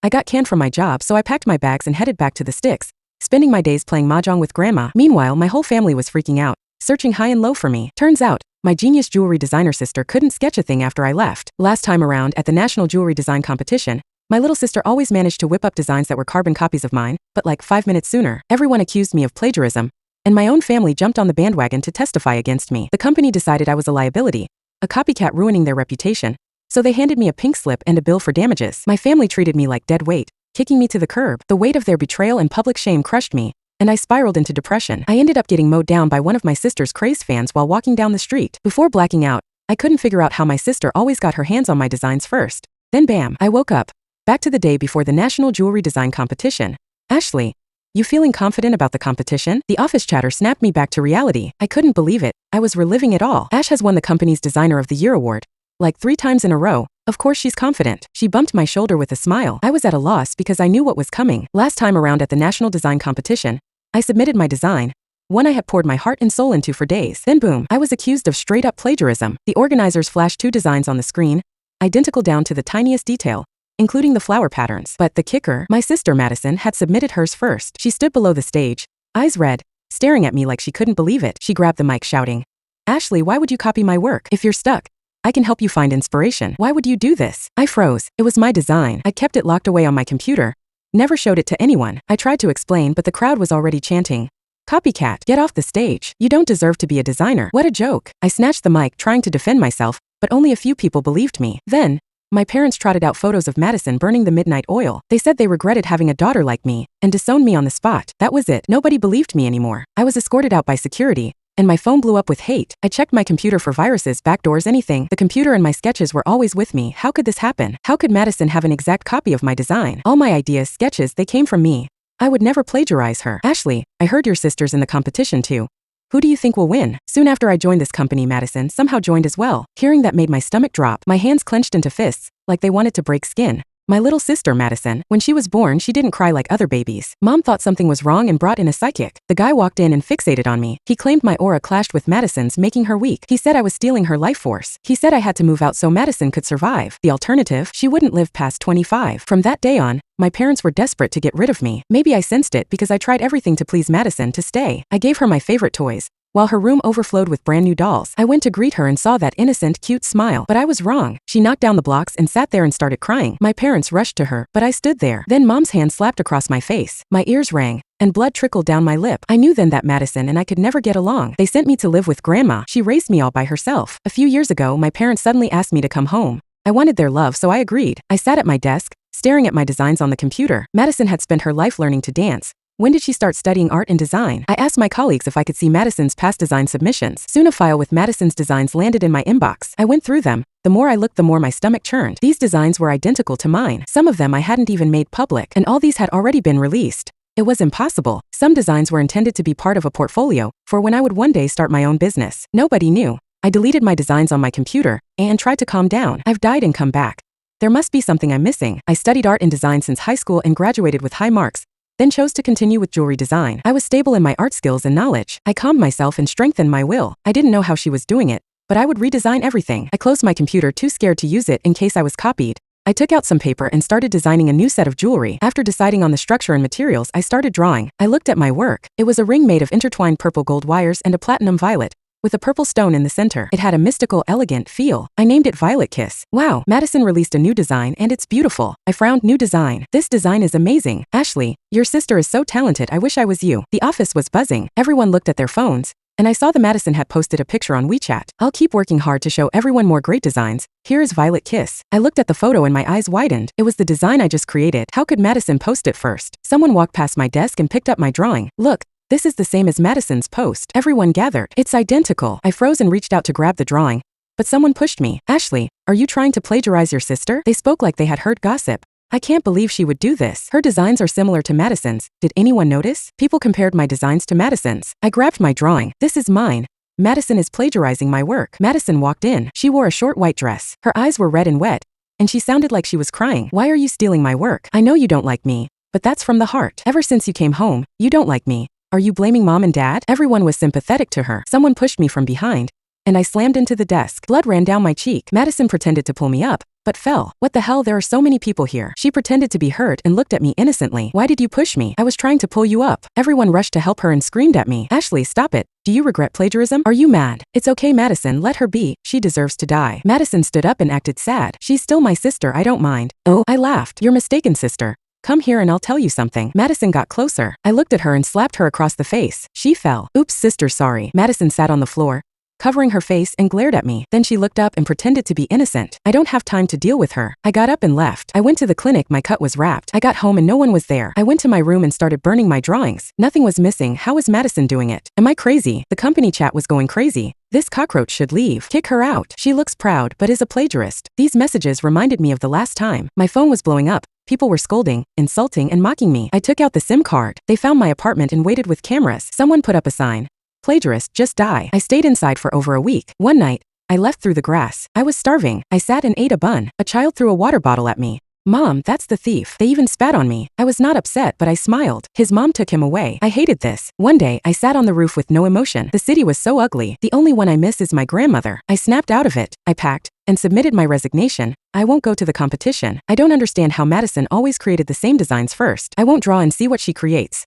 I got canned from my job, so I packed my bags and headed back to the sticks, spending my days playing mahjong with grandma. Meanwhile, my whole family was freaking out, searching high and low for me. Turns out, my genius jewelry designer sister couldn't sketch a thing after I left. Last time around at the National Jewelry Design Competition, my little sister always managed to whip up designs that were carbon copies of mine, but like 5 minutes sooner, everyone accused me of plagiarism, and my own family jumped on the bandwagon to testify against me. The company decided I was a liability, a copycat ruining their reputation, so they handed me a pink slip and a bill for damages. My family treated me like dead weight, kicking me to the curb. The weight of their betrayal and public shame crushed me, and I spiraled into depression. I ended up getting mowed down by one of my sister's crazed fans while walking down the street. Before blacking out, I couldn't figure out how my sister always got her hands on my designs first. Then bam, I woke up. Back to the day before the National Jewelry Design Competition. Ashley, you feeling confident about the competition? The office chatter snapped me back to reality. I couldn't believe it. I was reliving it all. Ash has won the company's Designer of the Year award, like 3 times in a row. Of course she's confident. She bumped my shoulder with a smile. I was at a loss because I knew what was coming. Last time around at the National Design Competition, I submitted my design, one I had poured my heart and soul into for days. Then boom, I was accused of straight-up plagiarism. The organizers flashed 2 designs on the screen, identical down to the tiniest detail, including the flower patterns. But the kicker, my sister Madison had submitted hers first. She stood below the stage, eyes red, staring at me like she couldn't believe it. She grabbed the mic shouting, "Ashley, why would you copy my work? If you're stuck, I can help you find inspiration. Why would you do this?" I froze. It was my design. I kept it locked away on my computer, never showed it to anyone. I tried to explain, but the crowd was already chanting, "Copycat, get off the stage. You don't deserve to be a designer." What a joke. I snatched the mic trying to defend myself, but only a few people believed me. Then, my parents trotted out photos of Madison burning the midnight oil. They said they regretted having a daughter like me, and disowned me on the spot. That was it. Nobody believed me anymore. I was escorted out by security, and my phone blew up with hate. I checked my computer for viruses, backdoors, anything. The computer and my sketches were always with me. How could this happen? How could Madison have an exact copy of my design? All my ideas, sketches, they came from me. I would never plagiarize her. Ashley, I heard your sister's in the competition too. Who do you think will win? Soon after I joined this company, Madison somehow joined as well. Hearing that made my stomach drop. My hands clenched into fists, like they wanted to break skin. My little sister, Madison, when she was born, she didn't cry like other babies. Mom thought something was wrong and brought in a psychic. The guy walked in and fixated on me. He claimed my aura clashed with Madison's, making her weak. He said I was stealing her life force. He said I had to move out so Madison could survive. The alternative, she wouldn't live past 25. From that day on, my parents were desperate to get rid of me. Maybe I sensed it because I tried everything to please Madison to stay. I gave her my favorite toys, while her room overflowed with brand new dolls. I went to greet her and saw that innocent, cute smile. But I was wrong. She knocked down the blocks and sat there and started crying. My parents rushed to her, but I stood there. Then Mom's hand slapped across my face. My ears rang, and blood trickled down my lip. I knew then that Madison and I could never get along. They sent me to live with Grandma. She raised me all by herself. A few years ago, my parents suddenly asked me to come home. I wanted their love, so I agreed. I sat at my desk, staring at my designs on the computer. Madison had spent her life learning to dance. When did she start studying art and design? I asked my colleagues if I could see Madison's past design submissions. Soon a file with Madison's designs landed in my inbox. I went through them. The more I looked, the more my stomach churned. These designs were identical to mine. Some of them I hadn't even made public, and all these had already been released. It was impossible. Some designs were intended to be part of a portfolio, for when I would one day start my own business. Nobody knew. I deleted my designs on my computer, and tried to calm down. I've died and come back. There must be something I'm missing. I studied art and design since high school and graduated with high marks, then chose to continue with jewelry design. I was stable in my art skills and knowledge. I calmed myself and strengthened my will. I didn't know how she was doing it, but I would redesign everything. I closed my computer, too scared to use it in case I was copied. I took out some paper and started designing a new set of jewelry. After deciding on the structure and materials, I started drawing. I looked at my work. It was a ring made of intertwined purple gold wires and a platinum violet, with a purple stone in the center. It had a mystical, elegant feel. I named it Violet Kiss. Wow, Madison released a new design and it's beautiful. I frowned. New design. This design is amazing. Ashley, your sister is so talented. I wish I was you. The office was buzzing. Everyone looked at their phones, and I saw the Madison had posted a picture on WeChat. I'll keep working hard to show everyone more great designs. Here is Violet Kiss. I looked at the photo and my eyes widened. It was the design I just created. How could Madison post it first? Someone walked past my desk and picked up my drawing. Look, this is the same as Madison's post. Everyone gathered. It's identical. I froze and reached out to grab the drawing, but someone pushed me. Ashley, are you trying to plagiarize your sister? They spoke like they had heard gossip. I can't believe she would do this. Her designs are similar to Madison's. Did anyone notice? People compared my designs to Madison's. I grabbed my drawing. This is mine. Madison is plagiarizing my work. Madison walked in. She wore a short white dress. Her eyes were red and wet, and she sounded like she was crying. Why are you stealing my work? I know you don't like me, but that's from the heart. Ever since you came home, you don't like me. Are you blaming Mom and Dad? Everyone was sympathetic to her. Someone pushed me from behind, and I slammed into the desk. Blood ran down my cheek. Madison pretended to pull me up, but fell. What the hell, there are so many people here. She pretended to be hurt and looked at me innocently. Why did you push me? I was trying to pull you up. Everyone rushed to help her and screamed at me. Ashley, stop it. Do you regret plagiarism? Are you mad? It's okay, Madison, let her be. She deserves to die. Madison stood up and acted sad. She's still my sister, I don't mind. Oh, I laughed. You're mistaken, sister. Come here and I'll tell you something. Madison got closer. I looked at her and slapped her across the face. She fell. Oops, sister, sorry. Madison sat on the floor, covering her face, and glared at me. Then she looked up and pretended to be innocent. I don't have time to deal with her. I got up and left. I went to the clinic, my cut was wrapped. I got home and no one was there. I went to my room and started burning my drawings. Nothing was missing. How is Madison doing it? Am I crazy? The company chat was going crazy. This cockroach should leave. Kick her out. She looks proud, but is a plagiarist. These messages reminded me of the last time. My phone was blowing up. People were scolding, insulting, and mocking me. I took out the SIM card. They found my apartment and waited with cameras. Someone put up a sign. Plagiarist, just die. I stayed inside for over a week. One night, I left through the grass. I was starving. I sat and ate a bun. A child threw a water bottle at me. Mom, that's the thief. They even spat on me. I was not upset, but I smiled. His mom took him away. I hated this. One day, I sat on the roof with no emotion. The city was so ugly. The only one I miss is my grandmother. I snapped out of it. I packed and submitted my resignation. I won't go to the competition. I don't understand how Madison always created the same designs first. I won't draw and see what she creates.